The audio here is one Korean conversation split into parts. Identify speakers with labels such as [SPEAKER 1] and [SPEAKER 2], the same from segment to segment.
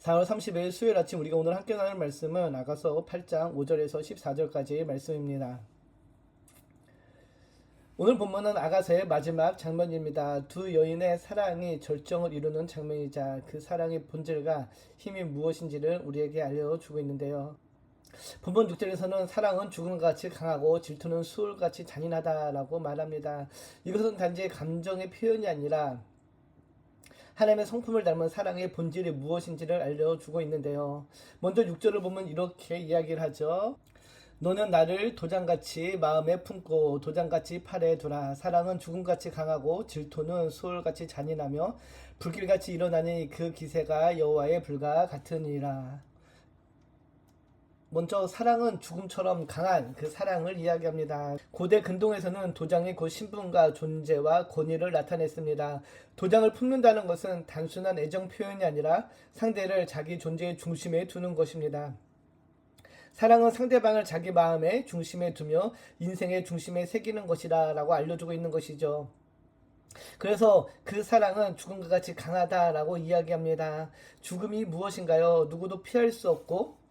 [SPEAKER 1] 4월 30일 수요일 아침 우리가 오늘 함께 나눌 말씀은 아가서 8장 5절에서 14절까지의 말씀입니다. 오늘 본문은 아가서의 마지막 장면입니다. 두 여인의 사랑이 절정을 이루는 장면이자 그 사랑의 본질과 힘이 무엇인지를 우리에게 알려주고 있는데요. 본문 6절에서는 사랑은 죽음과 같이 강하고 질투는 수월같이 잔인하다라고 말합니다. 이것은 단지 감정의 표현이 아니라 하나님의 성품을 닮은 사랑의 본질이 무엇인지를 알려주고 있는데요. 먼저 6절을 보면 이렇게 이야기를 하죠. 너는 나를 도장같이 마음에 품고 도장같이 팔에 두라. 사랑은 죽음같이 강하고 질투는 수월같이 잔인하며 불길같이 일어나니 그 기세가 여호와의 불과 같으니라. 먼저 사랑은 죽음처럼 강한 그 사랑을 이야기합니다. 고대 근동에서는 도장이 곧 신분과 존재와 권위를 나타냈습니다. 도장을 품는다는 것은 단순한 애정 표현이 아니라 상대를 자기 존재의 중심에 두는 것입니다. 사랑은 상대방을 자기 마음의 중심에 두며 인생의 중심에 새기는 것이다 라고 알려주고 있는 것이죠. 그래서 그 사랑은 죽음과 같이 강하다라고 이야기합니다. 죽음이 무엇인가요? 누구도 피할 수 없고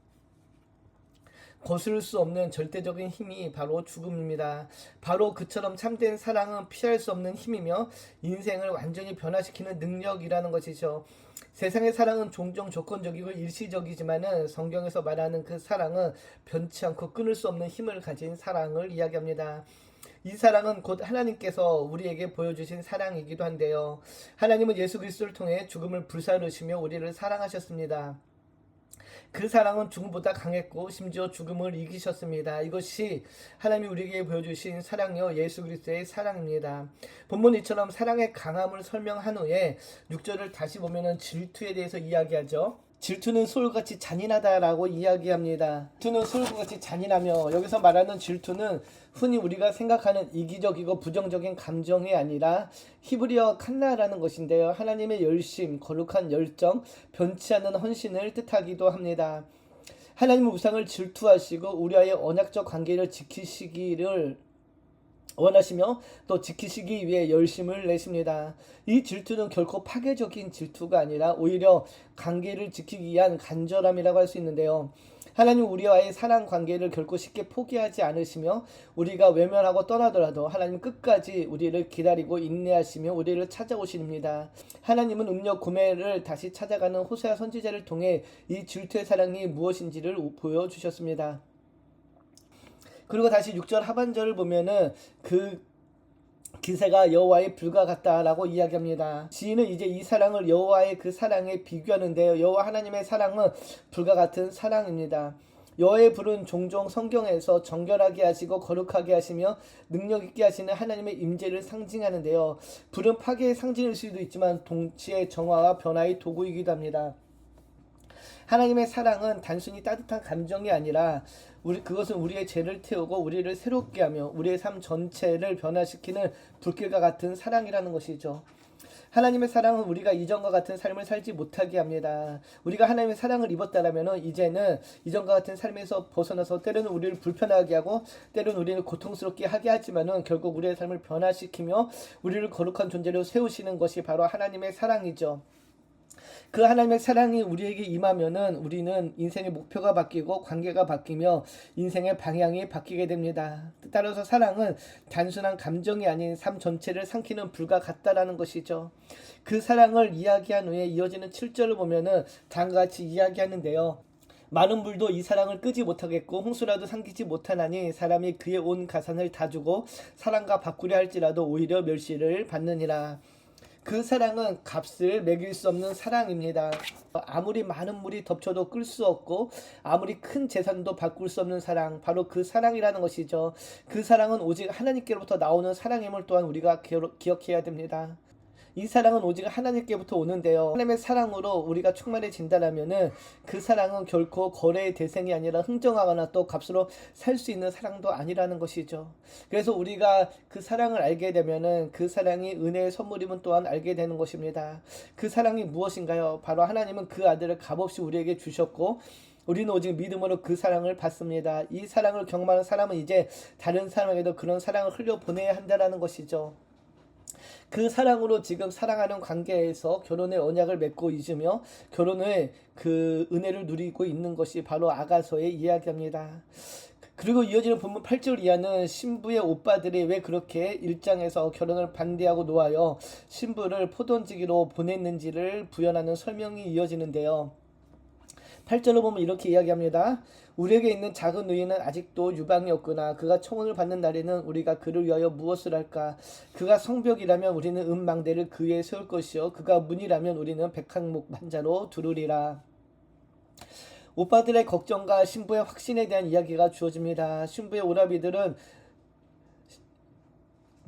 [SPEAKER 1] 거스를 수 없는 절대적인 힘이 바로 죽음입니다. 바로 그처럼 참된 사랑은 피할 수 없는 힘이며 인생을 완전히 변화시키는 능력이라는 것이죠. 세상의 사랑은 종종 조건적이고 일시적이지만은 성경에서 말하는 그 사랑은 변치 않고 끊을 수 없는 힘을 가진 사랑을 이야기합니다. 이 사랑은 곧 하나님께서 우리에게 보여주신 사랑이기도 한데요. 하나님은 예수 그리스도를 통해 죽음을 불사르시며 우리를 사랑하셨습니다. 그 사랑은 죽음보다 강했고 심지어 죽음을 이기셨습니다. 이것이 하나님이 우리에게 보여주신 사랑이요 예수 그리스도의 사랑입니다. 본문 이처럼 사랑의 강함을 설명한 후에 6절을 다시 보면은 질투에 대해서 이야기하죠. 질투는 소울같이 잔인하다라고 이야기합니다. 질투는 소울같이 잔인하며 여기서 말하는 질투는 흔히 우리가 생각하는 이기적이고 부정적인 감정이 아니라 히브리어 칸나라는 것인데요. 하나님의 열심, 거룩한 열정, 변치 않는 헌신을 뜻하기도 합니다. 하나님의 우상을 질투하시고 우리와의 언약적 관계를 지키시기를 원하시며 또 지키시기 위해 열심을 내십니다. 이 질투는 결코 파괴적인 질투가 아니라 오히려 관계를 지키기 위한 간절함이라고 할 수 있는데요. 하나님 우리와의 사랑 관계를 결코 쉽게 포기하지 않으시며 우리가 외면하고 떠나더라도 하나님 끝까지 우리를 기다리고 인내하시며 우리를 찾아오십니다. 하나님은 음료 구매를 다시 찾아가는 호세아 선지자를 통해 이 질투의 사랑이 무엇인지를 보여주셨습니다. 그리고 다시 6절 하반절을 보면은 그 기세가 여호와의 불과 같다라고 이야기합니다. 시인은 이제 이 사랑을 여호와의 그 사랑에 비교하는데요. 여호와 하나님의 사랑은 불과 같은 사랑입니다. 여호와의 불은 종종 성경에서 정결하게 하시고 거룩하게 하시며 능력 있게 하시는 하나님의 임재를 상징하는데요. 불은 파괴의 상징일 수도 있지만 동시에 정화와 변화의 도구이기도 합니다. 하나님의 사랑은 단순히 따뜻한 감정이 아니라 그것은 우리의 죄를 태우고 우리를 새롭게 하며 우리의 삶 전체를 변화시키는 불길과 같은 사랑이라는 것이죠. 하나님의 사랑은 우리가 이전과 같은 삶을 살지 못하게 합니다. 우리가 하나님의 사랑을 입었다면 이제는 이전과 같은 삶에서 벗어나서 때로는 우리를 불편하게 하고 때로는 우리를 고통스럽게 하게 하지만은 결국 우리의 삶을 변화시키며 우리를 거룩한 존재로 세우시는 것이 바로 하나님의 사랑이죠. 그 하나님의 사랑이 우리에게 임하면은 우리는 인생의 목표가 바뀌고 관계가 바뀌며 인생의 방향이 바뀌게 됩니다. 따라서 사랑은 단순한 감정이 아닌 삶 전체를 삼키는 불과 같다라는 것이죠. 그 사랑을 이야기한 후에 이어지는 7절을 보면은 다음과 같이 이야기하는데요. 많은 불도 이 사랑을 끄지 못하겠고 홍수라도 삼키지 못하나니 사람이 그의 온 가산을 다 주고 사랑과 바꾸려 할지라도 오히려 멸시를 받느니라. 그 사랑은 값을 매길 수 없는 사랑입니다. 아무리 많은 물이 덮쳐도 끌 수 없고 아무리 큰 재산도 바꿀 수 없는 사랑, 바로 그 사랑이라는 것이죠. 그 사랑은 오직 하나님께로부터 나오는 사랑임을 또한 우리가 기억해야 됩니다. 이 사랑은 오직 하나님께부터 오는데요. 하나님의 사랑으로 우리가 충만해진다면은 그 사랑은 결코 거래의 대상이 아니라 흥정하거나 또 값으로 살 수 있는 사랑도 아니라는 것이죠. 그래서 우리가 그 사랑을 알게 되면은 그 사랑이 은혜의 선물임은 또한 알게 되는 것입니다. 그 사랑이 무엇인가요? 바로 하나님은 그 아들을 값없이 우리에게 주셨고 우리는 오직 믿음으로 그 사랑을 받습니다. 이 사랑을 경험하는 사람은 이제 다른 사람에게도 그런 사랑을 흘려보내야 한다는 것이죠. 그 사랑으로 지금 사랑하는 관계에서 결혼의 언약을 맺고 있으며 결혼의 그 은혜를 누리고 있는 것이 바로 아가서의 이야기입니다. 그리고 이어지는 본문 8절 이하는 신부의 오빠들이 왜 그렇게 일장에서 결혼을 반대하고 놓아요 신부를 포돈지기로 보냈는지를 부연하는 설명이 이어지는데요. 8절로 보면 이렇게 이야기합니다. 우리에게 있는 작은 누이는 아직도 유방이 없구나. 그가 청혼을 받는 날에는 우리가 그를 위하여 무엇을 할까? 그가 성벽이라면 우리는 은망대를 그 위에 세울 것이요 그가 문이라면 우리는 백항목 판자로 두르리라. 오빠들의 걱정과 신부의 확신에 대한 이야기가 주어집니다. 신부의 오라비들은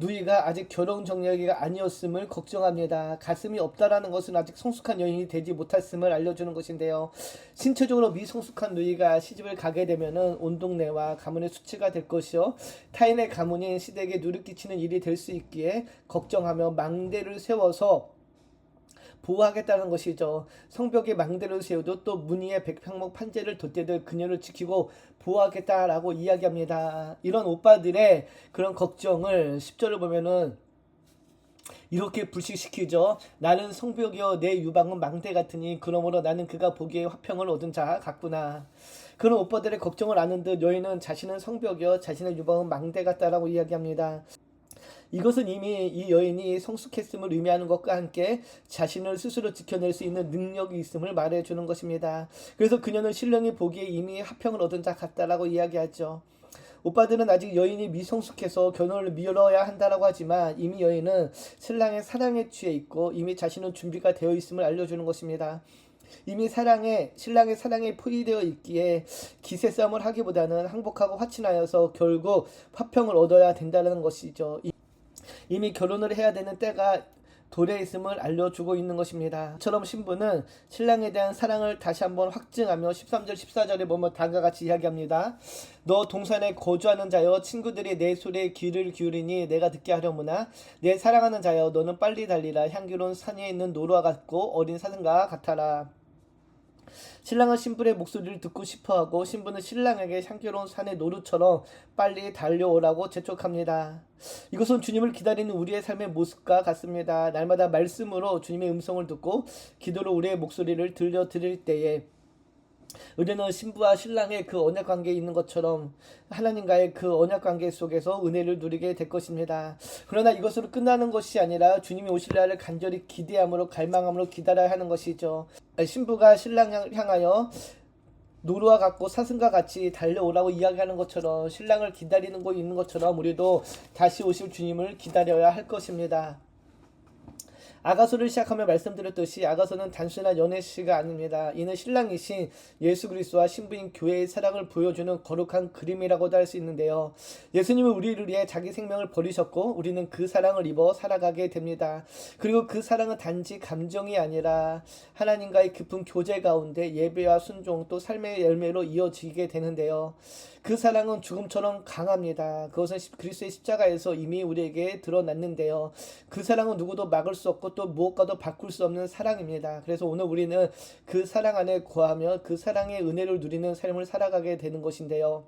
[SPEAKER 1] 누이가 아직 결혼 정력이가 아니었음을 걱정합니다. 가슴이 없다라는 것은 아직 성숙한 여인이 되지 못했음을 알려주는 것인데요. 신체적으로 미성숙한 누이가 시집을 가게 되면은 온 동네와 가문의 수치가 될 것이요 타인의 가문인 시댁에 누를 끼치는 일이 될 수 있기에 걱정하며 망대를 세워서 보호하겠다는 것이죠. 성벽에 망대를 세워도 또 문위에 백평목 판재를 덧대들 그녀를 지키고 보호하겠다라고 이야기합니다. 이런 오빠들의 그런 걱정을 10절을 보면은 이렇게 불식시키죠. 나는 성벽이요 내 유방은 망대 같으니 그러므로 나는 그가 보기에 화평을 얻은 자 같구나. 그런 오빠들의 걱정을 아는 듯 여인은 자신은 성벽이요 자신의 유방은 망대 같다라고 이야기합니다. 이것은 이미 이 여인이 성숙했음을 의미하는 것과 함께 자신을 스스로 지켜낼 수 있는 능력이 있음을 말해주는 것입니다. 그래서 그녀는 신령이 보기에 이미 화평을 얻은 자 같다라고 이야기하죠. 오빠들은 아직 여인이 미성숙해서 결혼을 미뤄야 한다라고 하지만 이미 여인은 신랑의 사랑에 취해 있고 이미 자신은 준비가 되어 있음을 알려주는 것입니다. 이미 신랑의 사랑에 포위되어 있기에 기세 싸움을 하기보다는 항복하고 화친하여서 결국 화평을 얻어야 된다는 것이죠. 이미 결혼을 해야 되는 때가 도래에 있음을 알려주고 있는 것입니다. 이처럼 신부는 신랑에 대한 사랑을 다시 한번 확증하며 13절 14절에 보면 다음과 같이 이야기합니다. 너 동산에 거주하는 자여 친구들이 내 소리에 귀를 기울이니 내가 듣게 하려무나 내 사랑하는 자여 너는 빨리 달리라 향기로운 산 위에 있는 노루와 같고 어린 사슴과 같아라. 신랑은 신부의 목소리를 듣고 싶어하고 신부는 신랑에게 향기로운 산의 노루처럼 빨리 달려오라고 재촉합니다. 이것은 주님을 기다리는 우리의 삶의 모습과 같습니다. 날마다 말씀으로 주님의 음성을 듣고 기도로 우리의 목소리를 들려드릴 때에 우리는 신부와 신랑의 그 언약 관계에 있는 것처럼 하나님과의 그 언약 관계 속에서 은혜를 누리게 될 것입니다. 그러나 이것으로 끝나는 것이 아니라 주님이 오실 날을 간절히 기대함으로 갈망함으로 기다려야 하는 것이죠. 신부가 신랑을 향하여 노루와 같고 사슴과 같이 달려오라고 이야기하는 것처럼 신랑을 기다리는 곳 있는 것처럼 우리도 다시 오실 주님을 기다려야 할 것입니다. 아가서를 시작하며 말씀드렸듯이 아가서는 단순한 연애시가 아닙니다. 이는 신랑이신 예수 그리스도와 신부인 교회의 사랑을 보여주는 거룩한 그림이라고도 할 수 있는데요. 예수님은 우리를 위해 자기 생명을 버리셨고 우리는 그 사랑을 입어 살아가게 됩니다. 그리고 그 사랑은 단지 감정이 아니라 하나님과의 깊은 교제 가운데 예배와 순종 또 삶의 열매로 이어지게 되는데요. 그 사랑은 죽음처럼 강합니다. 그것은 그리스도의 십자가에서 이미 우리에게 드러났는데요. 그 사랑은 누구도 막을 수 없고 또 무엇과도 바꿀 수 없는 사랑입니다. 그래서 오늘 우리는 그 사랑 안에 거하며 그 사랑의 은혜를 누리는 삶을 살아가게 되는 것인데요.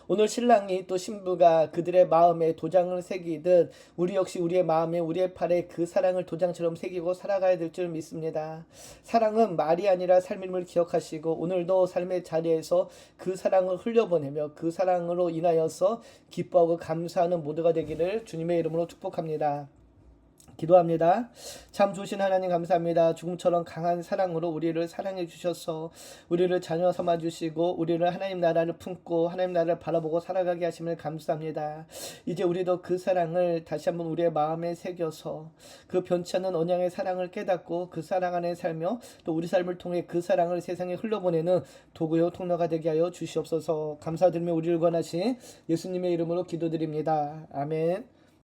[SPEAKER 1] 오늘 신랑이 또 신부가 그들의 마음에 도장을 새기듯 우리 역시 우리의 마음에 우리의 팔에 그 사랑을 도장처럼 새기고 살아가야 될 줄 믿습니다. 사랑은 말이 아니라 삶임을 기억하시고 오늘도 삶의 자리에서 그 사랑을 흘려보내며 그 사랑으로 인하여서 기뻐하고 감사하는 모두가 되기를 주님의 이름으로 축복합니다. 기도합니다. 참 좋으신 하나님 감사합니다. 죽음처럼 강한 사랑으로 우리를 사랑해 주셔서 우리를 자녀 삼아 주시고 우리를 하나님 나라를 품고 하나님 나라를 바라보고 살아가게 하심을 감사합니다. 이제 우리도 그 사랑을 다시 한번 우리의 마음에 새겨서 그 변치 않는 언약의 사랑을 깨닫고 그 사랑 안에 살며 또 우리 삶을 통해 그 사랑을 세상에 흘려보내는 도구요 통로가 되게 하여 주시옵소서. 감사드리며 우리를 권하신 예수님의 이름으로 기도드립니다. 아멘.